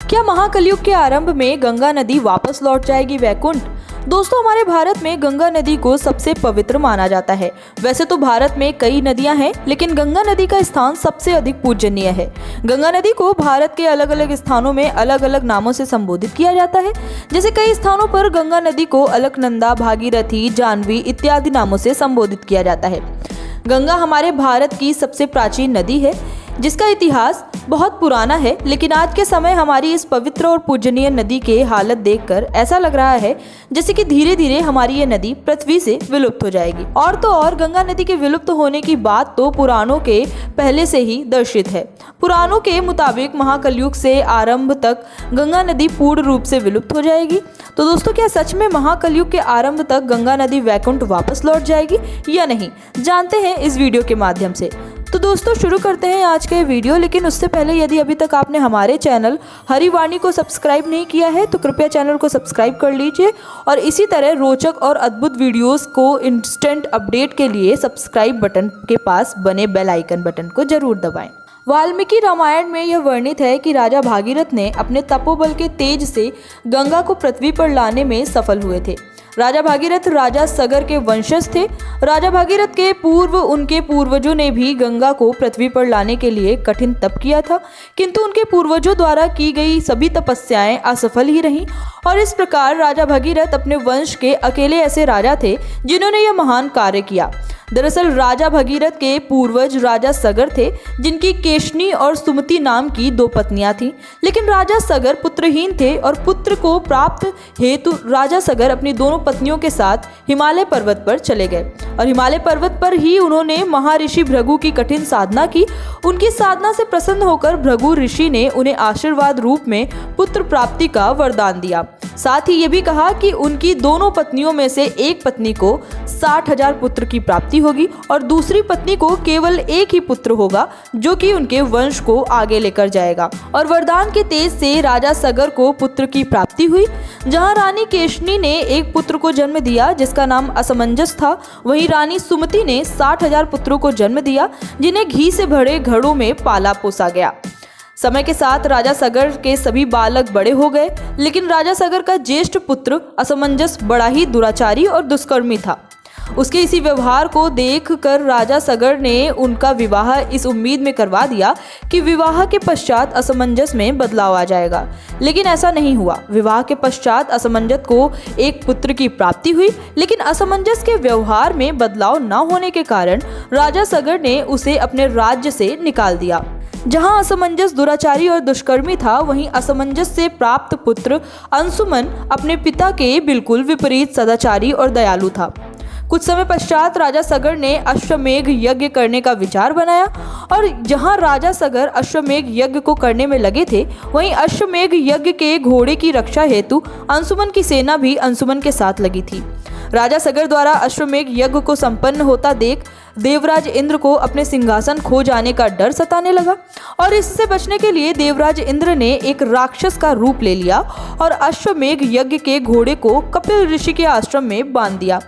क्या महाकलयुग के आरंभ में गंगा नदी वापस लौट जाएगी वैकुंठ? दोस्तों, हमारे भारत में गंगा नदी को सबसे पवित्र माना जाता है। वैसे तो भारत में कई नदियां हैं, लेकिन गंगा नदी का स्थान सबसे अधिक पूजनीय है। गंगा नदी को भारत के अलग अलग स्थानों में अलग अलग नामों से संबोधित किया जाता है। जैसे कई स्थानों पर गंगा नदी को अलकनंदा, भागीरथी, जानवी इत्यादि नामों से संबोधित किया जाता है। गंगा हमारे भारत की सबसे प्राचीन नदी है, जिसका इतिहास बहुत पुराना है, लेकिन आज के समय हमारी इस पवित्र और पूजनीय नदी के हालत देखकर ऐसा लग रहा है जैसे कि धीरे धीरे हमारी ये नदी पृथ्वी से विलुप्त हो जाएगी। और तो और गंगा नदी के विलुप्त होने की बात तो पुराणों के पहले से ही दर्शित है। पुराणों के मुताबिक महाकलयुग से आरंभ तक गंगा नदी पूर्ण रूप से विलुप्त हो जाएगी। तो दोस्तों, क्या सच में महाकलयुग के आरंभ तक गंगा नदी वैकुंठ वापस लौट जाएगी या नहीं, जानते हैं इस वीडियो के माध्यम से। तो दोस्तों, शुरू करते हैं आज का वीडियो। लेकिन उससे पहले यदि अभी तक आपने हमारे चैनल हरिवाणी को सब्सक्राइब नहीं किया है तो कृपया चैनल को सब्सक्राइब कर लीजिए और इसी तरह रोचक और अद्भुत वीडियोस को इंस्टेंट अपडेट के लिए सब्सक्राइब बटन के पास बने बेल आइकन बटन को जरूर दबाएं। वाल्मीकि रामायण में यह वर्णित है कि राजा भागीरथ ने अपने तपोबल के तेज से गंगा को पृथ्वी पर लाने में सफल हुए थे। राजा भागीरथ राजा सगर के वंशज थे। राजा भागीरथ के पूर्व उनके पूर्वजों ने भी गंगा को पृथ्वी पर लाने के लिए कठिन तप किया था, किंतु उनके पूर्वजों द्वारा की गई सभी तपस्याएं असफल ही रहीं और इस प्रकार राजा भागीरथ अपने वंश के अकेले ऐसे राजा थे जिन्होंने यह महान कार्य किया। दरअसल राजा भगीरथ के पूर्वज राजा सगर थे, जिनकी केशनी और सुमति नाम की 2 पत्नियां थीं। लेकिन राजा सगर पुत्रहीन थे और पुत्र को प्राप्त हेतु राजा सगर अपनी दोनों पत्नियों के साथ हिमालय पर्वत पर चले गए और हिमालय पर्वत पर ही उन्होंने महर्षि भृगु की कठिन साधना की। उनकी साधना से प्रसन्न होकर भृगु ऋषि ने उन्हें आशीर्वाद रूप में पुत्र प्राप्ति का वरदान दिया। साथ ही ये भी कहा कि उनकी दोनों पत्नियों में से एक पत्नी को 60,000 पुत्र की प्राप्ति होगी और दूसरी पत्नी को केवल एक ही पुत्र होगा, जो कि उनके वंश को आगे लेकर जाएगा। और वरदान के तेज से राजा सगर को पुत्र की प्राप्ति हुई। जहां रानी केशनी ने एक पुत्र को जन्म दिया जिसका नाम असमंजस था, वहीं रानी सुमति ने 60,000 पुत्रों को जन्म दिया, जिन्हें घी से भरे घड़ों में पाला पोसा गया। समय के साथ राजा सगर के सभी बालक बड़े हो गए, लेकिन राजा सगर का ज्येष्ठ पुत्र असमंजस बड़ा ही दुराचारी और दुष्कर्मी था। उसके इसी व्यवहार को देखकर राजा सगर ने उनका विवाह इस उम्मीद में करवा दिया कि विवाह के पश्चात असमंजस में बदलाव आ जाएगा, लेकिन ऐसा नहीं हुआ। विवाह के पश्चात असमंजस को एक पुत्र की प्राप्ति हुई, लेकिन असमंजस के व्यवहार में बदलाव न होने के कारण राजा सगर ने उसे अपने राज्य से निकाल दिया। जहां असमंजस दुराचारी और दुष्कर्मी था, वहीं असमंजस से प्राप्त पुत्र अंशुमन अपने पिता के बिल्कुल विपरीत सदाचारी और दयालु था। कुछ समय पश्चात राजा सगर ने अश्वमेघ यज्ञ करने का विचार बनाया और जहां राजा सगर अश्वमेघ यज्ञ को करने में लगे थे, वहीं अश्वमेघ यज्ञ के घोड़े की रक्षा हेतु अंशुमन की सेना भी अंशुमन के साथ लगी थी। राजा सगर द्वारा अश्वमेघ यज्ञ को संपन्न होता देख देवराज इंद्र को अपने सिंहासन खो जाने का डर सताने लगा और इससे बचने के लिए देवराज इंद्र ने एक राक्षस का रूप ले लिया और अश्वमेघ यज्ञ के घोड़े को कपिल ऋषि के आश्रम में बांध दिया।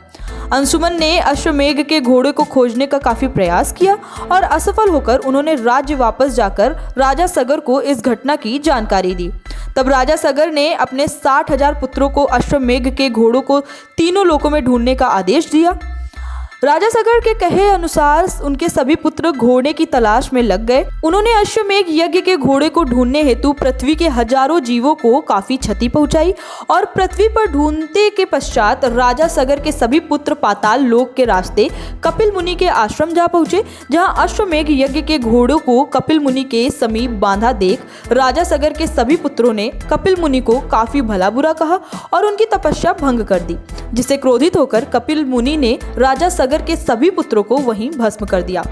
अंशुमन ने अश्वमेघ के घोड़े को खोजने का काफी प्रयास किया और असफल होकर उन्होंने राज्य वापस जाकर राजा सगर को इस घटना की जानकारी दी। तब राजा सगर ने अपने 60,000 पुत्रों को अश्वमेघ के घोड़ों को तीनों लोकों में ढूंढने का आदेश दिया। राजा सगर के कहे अनुसार उनके सभी पुत्र घोड़े की तलाश में लग गए। उन्होंने अश्वमेघ यज्ञ के घोड़े को ढूंढने हेतु पृथ्वी के हजारों जीवों को काफी क्षति पहुंचाई और पृथ्वी पर ढूंढने के पश्चात राजा सगर के सभी पुत्र पाताल लोक के रास्ते कपिल मुनि के आश्रम जा पहुंचे। जहां अश्वमेघ यज्ञ के घोड़ों को कपिल मुनि के समीप बांधा देख राजा सगर के सभी पुत्रों ने कपिल मुनि को काफी भला बुरा कहा और उनकी तपस्या भंग कर दी, जिससे क्रोधित होकर कपिल मुनि ने राजा सगर के सभी पुत्रों को वहीं भस्म कर दिया।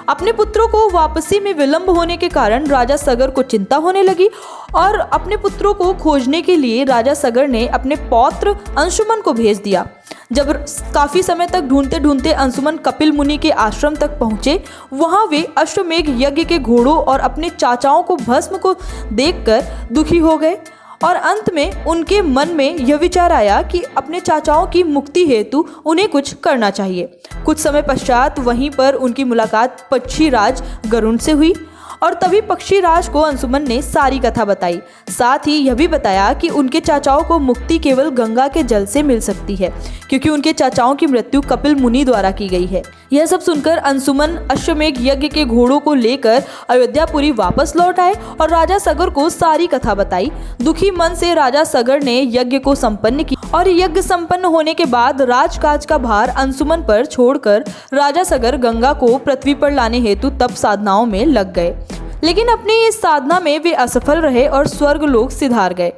अपने पुत्रों को वापसी में विलंब होने के कारण राजा सगर को चिंता होने लगी और अपने पुत्रों को खोजने के लिए राजा सगर ने अपने पौत्र अंशुमन को भेज दिया। जब काफी समय तक ढूंढते ढूंढते अंशुमन कपिल मुनि के आश्रम तक पहुंचे, वहां वे अश्वमेघ यज्ञ के घोड़ों और अपने चाचाओं को भस्म को देखकर दुखी हो गए और अंत में उनके मन में यह विचार आया कि अपने चाचाओं की मुक्ति हेतु उन्हें कुछ करना चाहिए। कुछ समय पश्चात वहीं पर उनकी मुलाकात पक्षीराज गरुण से हुई और तभी पक्षीराज को अंशुमन ने सारी कथा बताई। साथ ही यह भी बताया कि उनके चाचाओं को मुक्ति केवल गंगा के जल से मिल सकती है, क्योंकि उनके चाचाओं की मृत्यु कपिल मुनि द्वारा की गई है। यह सब सुनकर अंशुमन अश्वमेघ यज्ञ के घोड़ों को लेकर अयोध्यापुरी वापस लौट आए और राजा सगर को सारी कथा बताई। दुखी मन से राजा सगर ने यज्ञ को संपन्न किया और यज्ञ संपन्न होने के बाद राजकाज का भार अंशुमन पर छोड़कर राजा सगर गंगा को पृथ्वी पर लाने हेतु तप साधनाओं में लग गए। लेकिन अपनी इस साधना में वे असफल रहे और स्वर्ग लोक सिधार गए।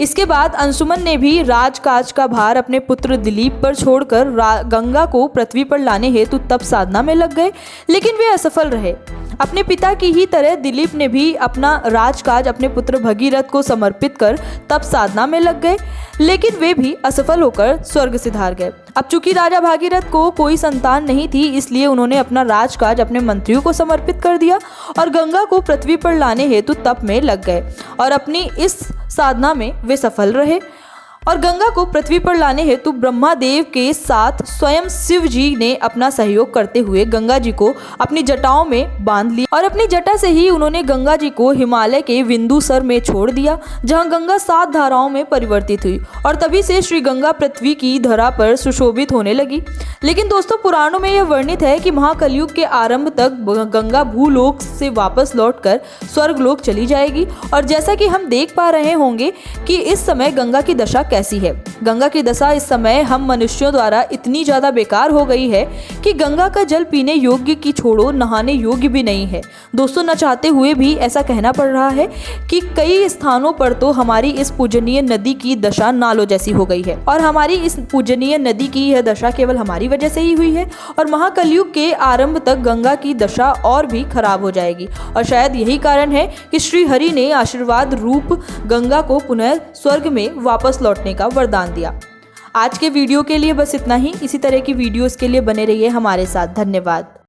इसके बाद अंशुमन ने भी राजकाज का भार अपने पुत्र दिलीप पर छोड़कर गंगा को पृथ्वी पर लाने हेतु तप साधना में लग गए, लेकिन वे असफल रहे। अपने पिता की ही तरह दिलीप ने भी अपना राजकाज अपने पुत्र भगीरथ को समर्पित कर तप साधना में लग गए, लेकिन वे भी असफल होकर स्वर्ग सिधार गए। अब चूंकि राजा भागीरथ को कोई संतान नहीं थी, इसलिए उन्होंने अपना राजकाज अपने मंत्रियों को समर्पित कर दिया और गंगा को पृथ्वी पर लाने हेतु तप में लग गए और अपनी इस साधना में वे सफल रहे और गंगा को पृथ्वी पर लाने हेतु ब्रह्मादेव के साथ स्वयं शिव जी ने अपना सहयोग करते हुए गंगा जी को अपनी जटाओं में बांध लिया और अपनी जटा से ही उन्होंने गंगा जी को हिमालय के विंदुसर में छोड़ दिया, जहां गंगा 7 धाराओं में परिवर्तित हुई और तभी से श्री गंगा पृथ्वी की धरा पर सुशोभित होने लगी। लेकिन दोस्तों, पुराणों में यह वर्णित है कि महाकलयुग के आरंभ तक गंगा भूलोक से वापस लौटकर स्वर्गलोक चली जाएगी और जैसा कि हम देख पा रहे होंगे कि इस समय गंगा की दशा कैसी है। गंगा की दशा इस समय हम मनुष्यों द्वारा इतनी ज्यादा बेकार हो गई है कि गंगा का जल पीने योग्य की छोड़ो नहाने योग्य भी नहीं है। दोस्तों, न चाहते हुए भी ऐसा कहना पड़ रहा है कि कई स्थानों पर तो हमारी इस पूजनीय नदी की दशा नालों जैसी हो गई है और हमारी इस पूजनीय नदी की यह दशा केवल हमारी वजह से ही हुई है और महाकलयुग के आरंभ तक गंगा की दशा और भी खराब हो जाएगी और शायद यही कारण है कि श्री हरि ने आशीर्वाद रूप गंगा को पुनः स्वर्ग में वापस लौटने का वरदान दिया। आज के वीडियो के लिए बस इतना ही। इसी तरह की वीडियोस के लिए बने रहिए हमारे साथ। धन्यवाद।